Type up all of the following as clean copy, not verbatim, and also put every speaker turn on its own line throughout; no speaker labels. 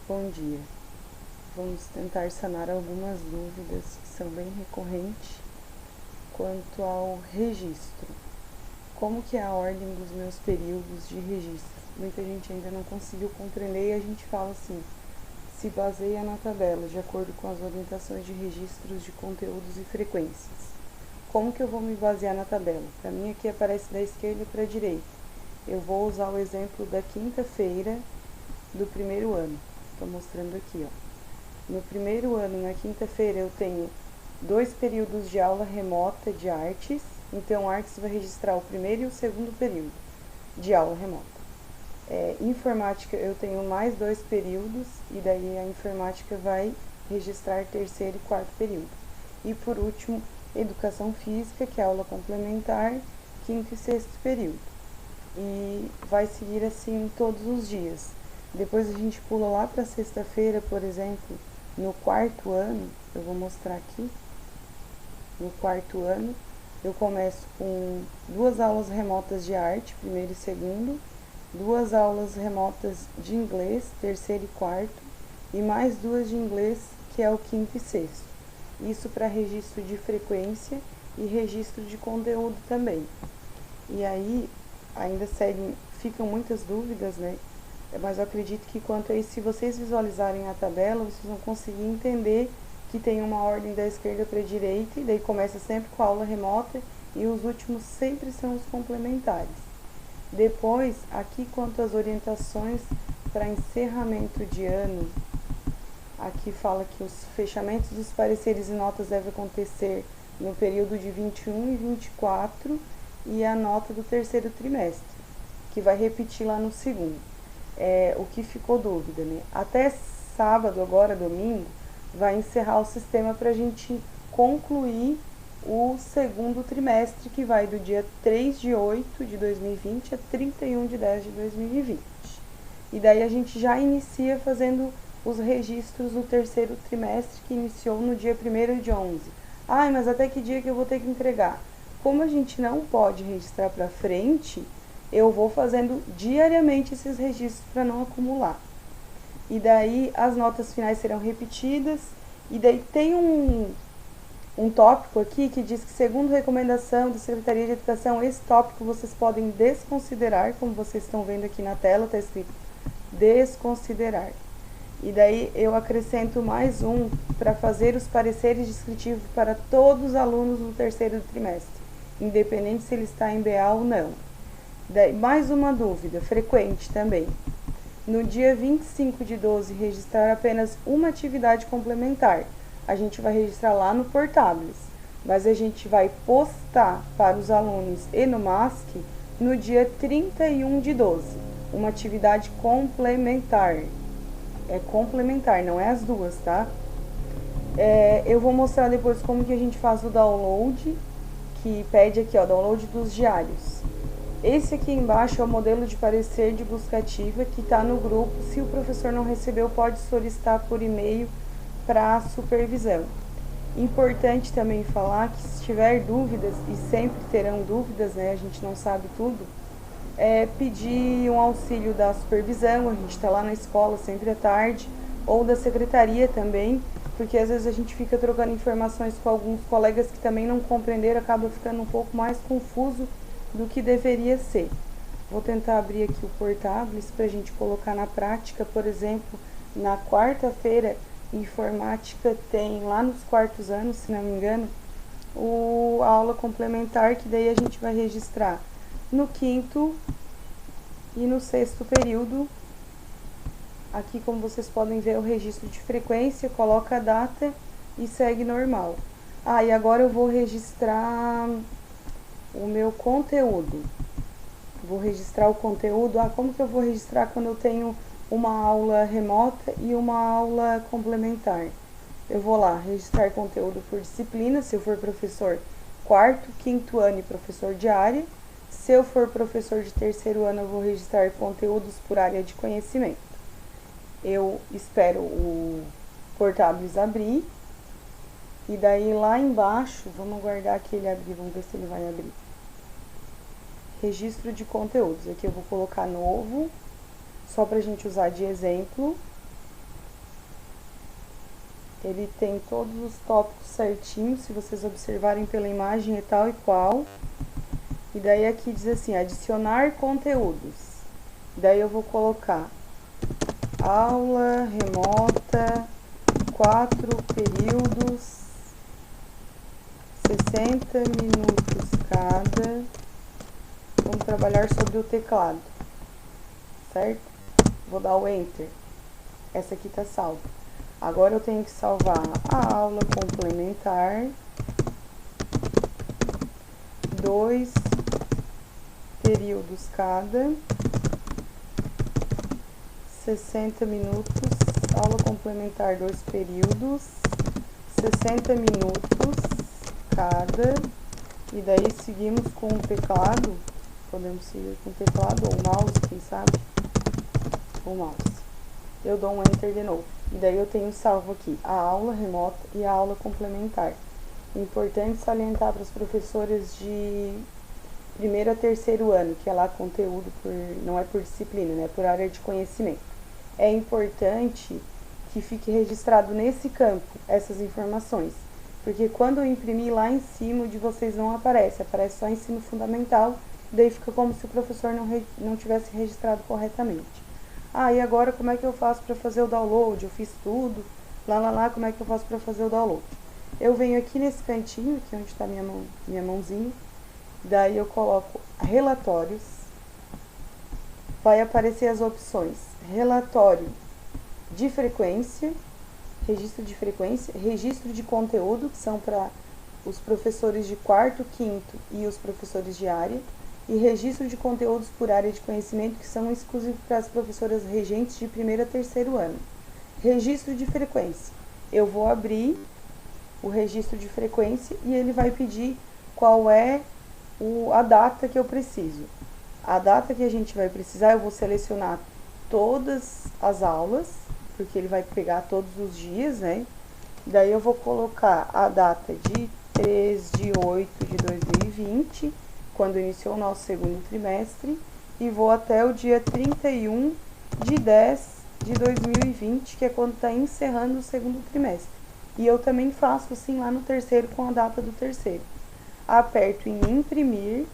Bom dia. Vamos tentar sanar algumas dúvidas que são bem recorrentes quanto ao registro. Como que é a ordem dos meus períodos de registro? Muita gente ainda não conseguiu compreender e a gente fala assim, se baseia na tabela de acordo com as orientações de registros de conteúdos e frequências. Como que eu vou me basear na tabela? Para mim aqui aparece da esquerda para a direita. Eu vou usar o exemplo da quinta-feira do primeiro ano. Estou mostrando aqui, ó. No primeiro ano, na quinta-feira, eu tenho 2 períodos de aula remota de artes. Então, artes vai registrar o primeiro e o segundo período de aula remota. Informática, eu tenho mais 2 períodos, e daí a informática vai registrar terceiro e quarto período. E por último, educação física, que é aula complementar, quinto e sexto período. E vai seguir assim todos os dias. Depois a gente pula lá para sexta-feira, por exemplo, no quarto ano, eu vou mostrar aqui. No quarto ano, eu começo com 2 aulas remotas de arte, primeiro e segundo, 2 aulas remotas de inglês, terceiro e quarto, e mais 2 de inglês, que é o quinto e sexto. Isso para registro de frequência e registro de conteúdo também. E aí, ainda ficam muitas dúvidas, né? Mas eu acredito que quanto a isso, se vocês visualizarem a tabela, vocês vão conseguir entender que tem uma ordem da esquerda para a direita, e daí começa sempre com a aula remota, e os últimos sempre são os complementares. Depois, aqui quanto às orientações para encerramento de ano, aqui fala que os fechamentos dos pareceres e notas devem acontecer no período de 21 e 24, e a nota do terceiro trimestre, que vai repetir lá no segundo. O que ficou dúvida, né? Até sábado, agora domingo, vai encerrar o sistema para a gente concluir o segundo trimestre, que vai do dia 3 de 8 de 2020 a 31 de 10 de 2020. E daí a gente já inicia fazendo os registros do terceiro trimestre, que iniciou no dia 1º de 11. Mas até que dia que eu vou ter que entregar? Como a gente não pode registrar para frente, eu vou fazendo diariamente esses registros para não acumular. E daí as notas finais serão repetidas. E daí tem um tópico aqui que diz que, segundo recomendação da Secretaria de Educação, esse tópico vocês podem desconsiderar, como vocês estão vendo aqui na tela, está escrito desconsiderar. E daí eu acrescento mais um para fazer os pareceres descritivos para todos os alunos do terceiro trimestre, independente se ele está em BA ou não. Daí, mais uma dúvida, frequente também. No dia 25 de 12, registrar apenas uma atividade complementar. A gente vai registrar lá no Portables, mas a gente vai postar para os alunos e no MASC no dia 31 de 12, uma atividade complementar. É complementar, não é as duas, tá? Eu vou mostrar depois como que a gente faz o download, que pede aqui, ó, download dos diários. Esse aqui embaixo é o modelo de parecer de busca ativa que está no grupo. Se o professor não recebeu, pode solicitar por e-mail para supervisão. Importante também falar que, se tiver dúvidas, e sempre terão dúvidas, né, a gente não sabe tudo, pedir um auxílio da supervisão, a gente está lá na escola sempre à tarde, ou da secretaria também, porque às vezes a gente fica trocando informações com alguns colegas que também não compreenderam, acaba ficando um pouco mais confuso do que deveria ser. Vou tentar abrir aqui o Portables para a gente colocar na prática. Por exemplo, na quarta-feira, informática tem lá nos quartos anos, se não me engano, a aula complementar, que daí a gente vai registrar no quinto e no sexto período. Aqui, como vocês podem ver, o registro de frequência, coloca a data e segue normal. E agora eu vou registrar o meu conteúdo. Vou registrar o conteúdo. Como que eu vou registrar quando eu tenho uma aula remota e uma aula complementar? Eu vou lá, registrar conteúdo por disciplina, se eu for professor quarto, quinto ano e professor de área. Se eu for professor de terceiro ano, eu vou registrar conteúdos por área de conhecimento. Eu espero o Portables abrir. E daí lá embaixo, vamos aguardar que ele abrir, vamos ver se ele vai abrir. Registro de conteúdos. Aqui eu vou colocar novo, só pra gente usar de exemplo. Ele tem todos os tópicos certinhos, se vocês observarem pela imagem é tal e qual. E daí aqui diz assim, adicionar conteúdos. Daí eu vou colocar aula remota, 4 períodos, 60 minutos cada. Vamos trabalhar sobre o teclado, certo? Vou dar o Enter. Essa aqui tá salva. Agora eu tenho que salvar a aula complementar, 2 períodos cada, 60 minutos, aula complementar 2 períodos, 60 minutos cada, e daí seguimos com o teclado, podemos seguir com o teclado ou o mouse, quem sabe, o mouse. Eu dou um Enter de novo, e daí eu tenho salvo aqui a aula remota e a aula complementar. Importante salientar para as professoras de primeiro a terceiro ano, que é lá conteúdo não é por disciplina, né, por área de conhecimento. É importante que fique registrado nesse campo essas informações, porque quando eu imprimir lá em cima o de vocês não aparece só ensino fundamental, daí fica como se o professor não tivesse registrado corretamente. E agora como é que eu faço para fazer o download? Eu fiz tudo, como é que eu faço para fazer o download? Eu venho aqui nesse cantinho, aqui onde está minha mãozinha, daí eu coloco relatórios, vai aparecer as opções relatório de frequência, registro de conteúdo, que são para os professores de quarto, quinto e os professores de área, e registro de conteúdos por área de conhecimento, que são exclusivos para as professoras regentes de primeiro a terceiro ano. Registro de frequência. Eu vou abrir o registro de frequência e ele vai pedir qual é a data que eu preciso. A data que a gente vai precisar, eu vou selecionar todas as aulas, porque ele vai pegar todos os dias, né? Daí eu vou colocar a data de 3 de 8 de 2020, quando iniciou o nosso segundo trimestre, e vou até o dia 31 de 10 de 2020, que é quando está encerrando o segundo trimestre. E eu também faço assim lá no terceiro com a data do terceiro. Aperto em imprimir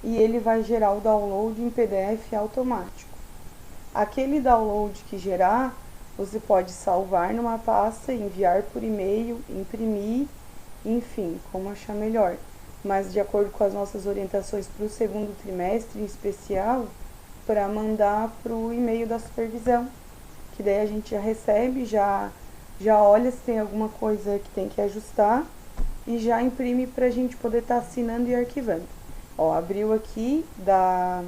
e ele vai gerar o download em PDF automático. Aquele download que gerar, você pode salvar numa pasta, enviar por e-mail, imprimir, enfim, como achar melhor. Mas de acordo com as nossas orientações para o segundo trimestre em especial, para mandar para o e-mail da supervisão, que daí a gente já recebe, já olha se tem alguma coisa que tem que ajustar e já imprime para a gente poder estar assinando e arquivando. Ó, abriu aqui da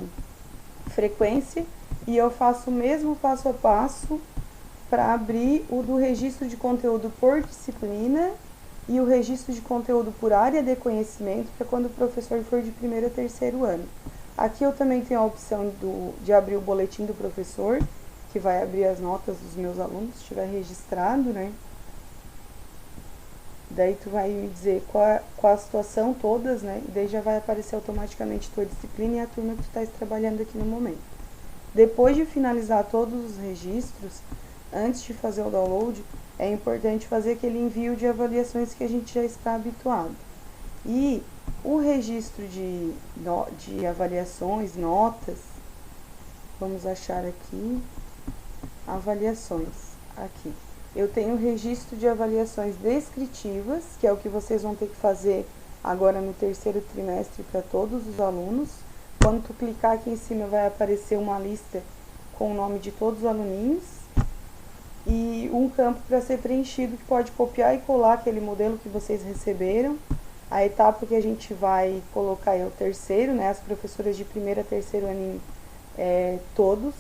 frequência e eu faço o mesmo passo a passo para abrir o do registro de conteúdo por disciplina e o registro de conteúdo por área de conhecimento, que é quando o professor for de primeiro a terceiro ano. Aqui eu também tenho a opção de abrir o boletim do professor, que vai abrir as notas dos meus alunos, se estiver registrado, né? Daí tu vai me dizer qual a situação, todas, né? E daí já vai aparecer automaticamente tua disciplina e a turma que tu estás trabalhando aqui no momento. Depois de finalizar todos os registros, antes de fazer o download, é importante fazer aquele envio de avaliações que a gente já está habituado. E o registro de avaliações, notas, vamos achar aqui, avaliações, aqui. Eu tenho o registro de avaliações descritivas, que é o que vocês vão ter que fazer agora no terceiro trimestre para todos os alunos. Quando tu clicar aqui em cima vai aparecer uma lista com o nome de todos os aluninhos e um campo para ser preenchido que pode copiar e colar aquele modelo que vocês receberam. A etapa que a gente vai colocar é o terceiro, né? As professoras de primeiro a terceiro aninho, todos,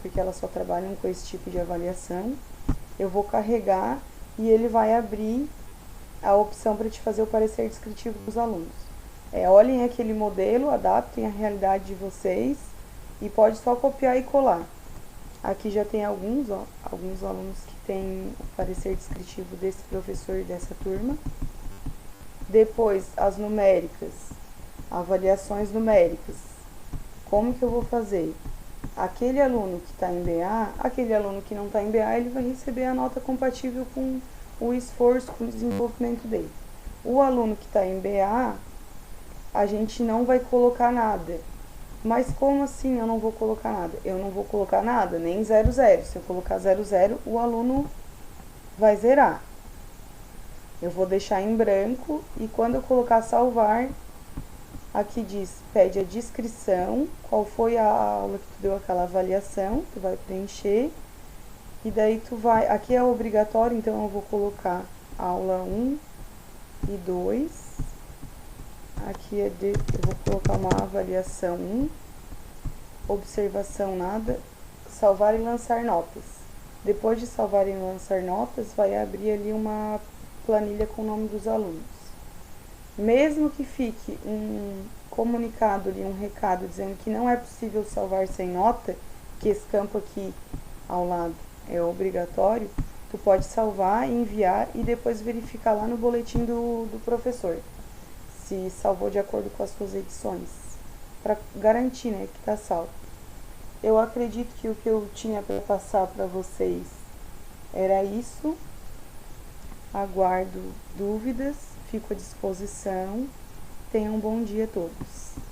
porque elas só trabalham com esse tipo de avaliação. Eu vou carregar e ele vai abrir a opção para te fazer o parecer descritivo dos alunos. Olhem aquele modelo, adaptem a realidade de vocês e pode só copiar e colar. Aqui já tem alguns alunos que têm o parecer descritivo desse professor e dessa turma. Depois, as numéricas, avaliações numéricas. Como que eu vou fazer? Aquele aluno que está em BA, aquele aluno que não está em BA, ele vai receber a nota compatível com o esforço com o desenvolvimento dele. O aluno que está em BA, a gente não vai colocar nada. Mas como assim eu não vou colocar nada? Eu não vou colocar nada, nem 00. Se eu colocar 00, o aluno vai zerar. Eu vou deixar em branco e quando eu colocar salvar, aqui diz, pede a descrição, qual foi a aula que tu deu aquela avaliação, tu vai preencher. E daí tu vai, aqui é obrigatório, então eu vou colocar aula 1 e 2. Aqui eu vou colocar uma avaliação 1, observação nada, salvar e lançar notas. Depois de salvar e lançar notas, vai abrir ali uma planilha com o nome dos alunos. Mesmo que fique um comunicado ali, um recado dizendo que não é possível salvar sem nota, que esse campo aqui ao lado é obrigatório, tu pode salvar, enviar e depois verificar lá no boletim do professor se salvou de acordo com as suas edições, para garantir, né, que tá salvo. Eu acredito que o que eu tinha para passar para vocês era isso. Aguardo dúvidas, fico à disposição. Tenham um bom dia a todos.